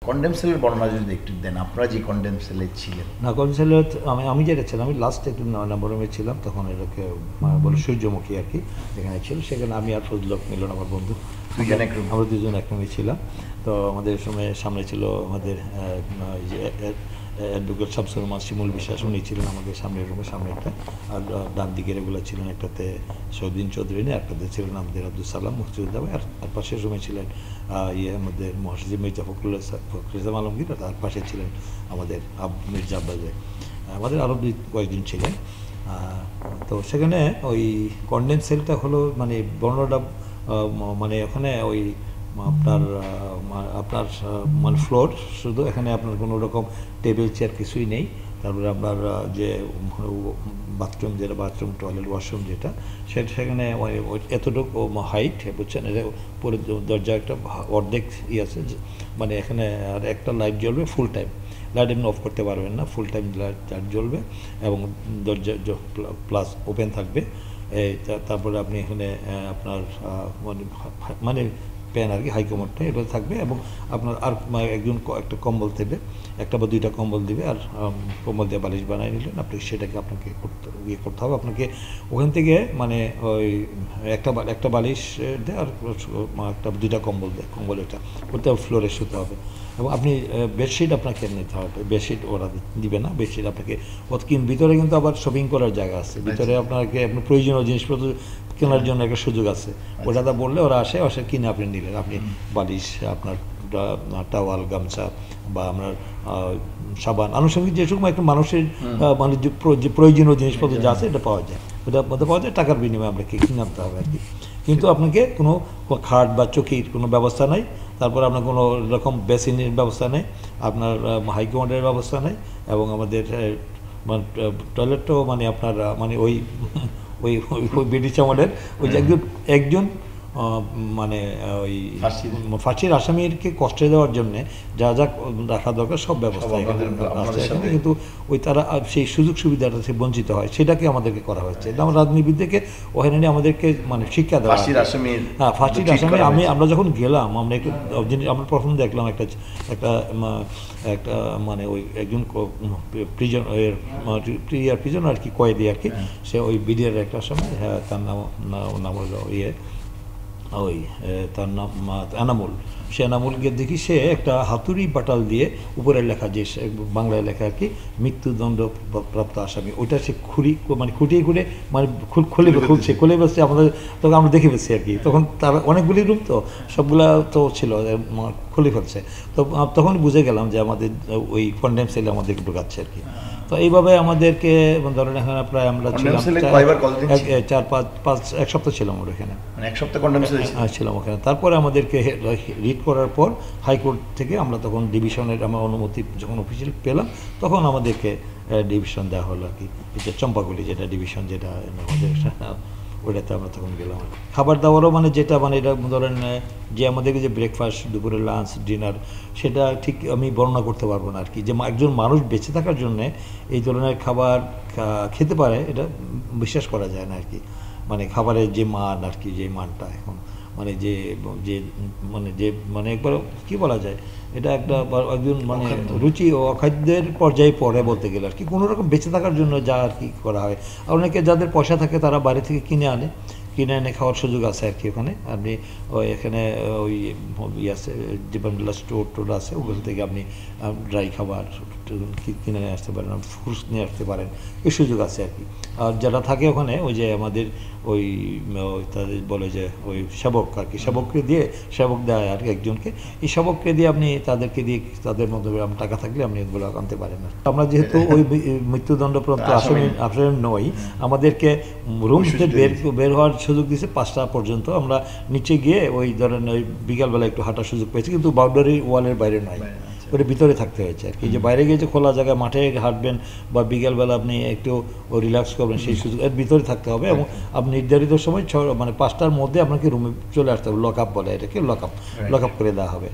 Condemn সেলের বর্ণনা যদি একটু দেন, আপনারা যে কন্ডেম সেলে ছিলেন। না, কন্ডেম সেলে আমি যেটা ছিলাম, আমি লাস্টে একটু 9 নম্বর রুমে ছিলাম, তখন এটাকে বলে সূর্যমুখী আর কি, যেখানে ছিল। সেখানে আমি আর ফজলক মিলন আমার বন্ধু, আমরা দুজন এক রুমে ছিলাম। তো আমাদের সময় সামনে ছিল আমাদের অ্যাডভোকেট শামসুর রহমান শিমুল বিশ্বাস, উনি ছিলেন আমাদের সামনের রুমে, সামনে একটা। আর ডান দিকের এগুলো ছিলেন, একটাতে সৌদিন চৌধুরী, একটাতে ছিলেন আমাদের আব্দুল সালাম মুক্তিযোদ্ধা, আর পাশের রুমে ছিলেন আমাদের মহাসচিব মির্জা ফখরুল ইসলাম আলমগীর, আর তার পাশে ছিলেন আমাদের মির্জা আব্বাসে। আমাদের আরও কয়েকজন ছিলেন। তো সেখানে ওই কন্ডেন্স সেলটা হলো মানে বর্ণনাটা মানে ওখানে ওই আপনার মানে ফ্লোর শুধু, এখানে আপনার কোনো রকম টেবিল চেয়ার কিছুই নেই। তারপরে আপনার যে বাথরুম, যেটা বাথরুম টয়লেট ওয়াশরুম যেটা, সেখানে এতটুকু হাইট, বুঝছেন, এটা পরে দরজা একটা অর্ধেক আছে, মানে এখানে আর একটা লাইট জ্বলবে ফুল টাইম, লাইট এমনি অফ করতে পারবেন না, ফুল টাইম লাইট জ্বলবে এবং দরজা প্লাস ওপেন থাকবে। তারপরে আপনি এখানে আপনার মানে প্যান আর কি, হাইকমান্ডটা এটা থাকবে, এবং আপনার আর একজন একটা কম্বল দেবে, একটা বা দুইটা কম্বল দিবে, আর কম্বল দিয়ে বালিশ বানিয়ে নিলেন আপনি, সেটাকে আপনাকে করতে হবে আপনাকে ওখান থেকে, মানে ওই একটা বালিশ দেয় আর একটা দুইটা কম্বল দেয়, কম্বল এটা করতে হবে, ফ্লোরে শুতে হবে। এবং আপনি বেডশিট আপনাকে নিতে হবে, বেডশিট ওরা দিবে না, বেডশিট আপনাকে ভিতরে কিন্তু আবার শপিং করার জায়গা আছে, ভিতরে আপনাকে আপনার প্রয়োজনীয় জিনিসপত্র কেনার জন্য একটা সুযোগ আছে, ওটা বললে ওরা আসে কিনে আপনি নিলেন, আপনি বালিশ, আপনার টাওয়াল, গামছা বা আপনার সাবান, আনুষঙ্গিক যেসব একটা মানুষের মানে যে প্রয়োজনীয় জিনিসপত্র যা আছে এটা পাওয়া যায়, ওটার মধ্যে পাওয়া যায়, টাকার বিনিময়ে আপনাকে কিনে আনতে হবে আর কি। কিন্তু আপনাকে কোনো খাট বা চকির কোনো ব্যবস্থা নাই, তারপর আপনার কোনো রকম বেসিনের ব্যবস্থা নেই, আপনার হাইকমান্ডের ব্যবস্থা নেই, এবং আমাদের টয়লেটটাও মানে আপনার মানে ওই ওই ওই ব্রিটিশ আমলের ওই যে একজন মানে ওই ফাঁসির আসামিকে কষ্ট দেওয়ার জন্যে যা যা রাখা দরকার সব ব্যবস্থা এখানে, কিন্তু ওই তারা সেই সুযোগ সুবিধাটা সে বঞ্চিত হয়, সেটাকে আমাদেরকে করা হয়েছে। এটা আমার রাজনীতিবিদদেরকে ওখানে নিয়ে আমাদেরকে মানে শিক্ষা দেওয়া। হ্যাঁ, ফাঁসির আসামি আমরা যখন গেলাম, আমরা একটু আমরা প্রথম দেখলাম একটা মানে ওই একজন প্রিজন আর কি, কয়েদি আর কি, সে ওই বিডিআর একটা আসামি, হ্যাঁ তার নাম হলো ওই তার নাম এনামুল। সে এনামুলকে দেখি সে একটা হাতুড়ি বাটাল দিয়ে উপরে লেখা, যে বাংলায় লেখা আর কি, মৃত্যুদণ্ড প্রাপ্ত আসামি, ওইটা সে মানে খুঁটিয়ে মানে খুলে বসছে আমাদের, তখন আমরা দেখে পেয়েছি আর কি। তখন তার অনেকগুলি রুম, তো সবগুলা তো ছিল, খুলে ফেলছে। তো তখন বুঝে গেলাম যে আমাদের ওই কন্ডেম সেলে আমাদেরকে ঢোকাচ্ছে আর কি। তো এইভাবে আমাদেরকে ধরেন এখানে প্রায় আমরা ছিলাম 4-5 সপ্তাহ ছিলাম আমরা এখানে, ছিলাম ওখানে। তারপরে আমাদেরকে রিট করার পর হাইকোর্ট থেকে আমরা তখন ডিভিশনের আমার অনুমতি যখন অফিসিয়াল পেলাম, তখন আমাদেরকে ডিভিশন দেওয়া হলো আর কি, এটা চম্পাগুলি যেটা ডিভিশন, যেটা আমাদের ওইটাতে আমরা তখন গেলাম। খাবার দাবারও মানে যেটা মানে এটা ধরেন যে আমাদেরকে যে ব্রেকফাস্ট, দুপুরে লাঞ্চ, ডিনার, সেটা ঠিক আমি বর্ণনা করতে পারবো না আর কি, যে একজন মানুষ বেঁচে থাকার জন্যে এই ধরনের খাবার খেতে পারে এটা বিশ্বাস করা যায় না আর কি। মানে খাবারের যে মান আর কি, যে মানটা এখন মানে যে মানে একবার কি বলা যায়, এটা একজন মানে রুচি ও অখাদ্যের পর্যায়ে পড়ে বলতে গেলে আর কি, কোনো রকম বেঁচে থাকার জন্য যা আর কি করা হয়। আর অনেকে যাদের পয়সা থাকে তারা বাইরে থেকে কিনে এনে খাওয়ার সুযোগ আছে আর কি ওখানে। আপনি এখানে ওই আছে জীবনগুলা স্টোর আছে, ওগুলো থেকে আপনি ড্রাই খাবার কিনে নিয়ে আসতে পারেন, ফ্রুটস নিয়ে আসতে পারেন, এই সুযোগ আছে আর কি। আর যারা থাকে ওখানে ওই যে আমাদের ওই তাদের বলে যে ওই সেবক আর কি, সেবক দেয় আর একজনকে, এই সেবককে দিয়ে আপনি তাদেরকে দিয়ে তাদের মধ্যে টাকা থাকলে আপনি এগুলো আনতে পারেন না। আমরা যেহেতু ওই মৃত্যুদণ্ডপ্রাপ্ত আসামি নই, আমাদেরকে রুম থেকে বের হওয়ার সুযোগ দিয়েছে 5টা পর্যন্ত। আমরা নিচে গিয়ে ওই ধরেন ওই বিকালবেলা একটু হাঁটার সুযোগ পেয়েছি, কিন্তু বাউন্ডারি ওয়ালের বাইরে নয়, ওটা ভিতরে থাকতে হয়েছে আর কি। যে বাইরে গিয়ে যে খোলা জায়গায় মাঠে হাঁটবেন বা বিকালবেলা আপনি একটু রিল্যাক্স করবেন, সেই সুযোগ এর ভিতরে থাকতে হবে, এবং আপনি নির্ধারিত সময় মানে 5টার মধ্যে আপনাকে রুমে চলে আসতে হবে। লক আপ বলে এটাকে, লক আপ করে দেওয়া হবে।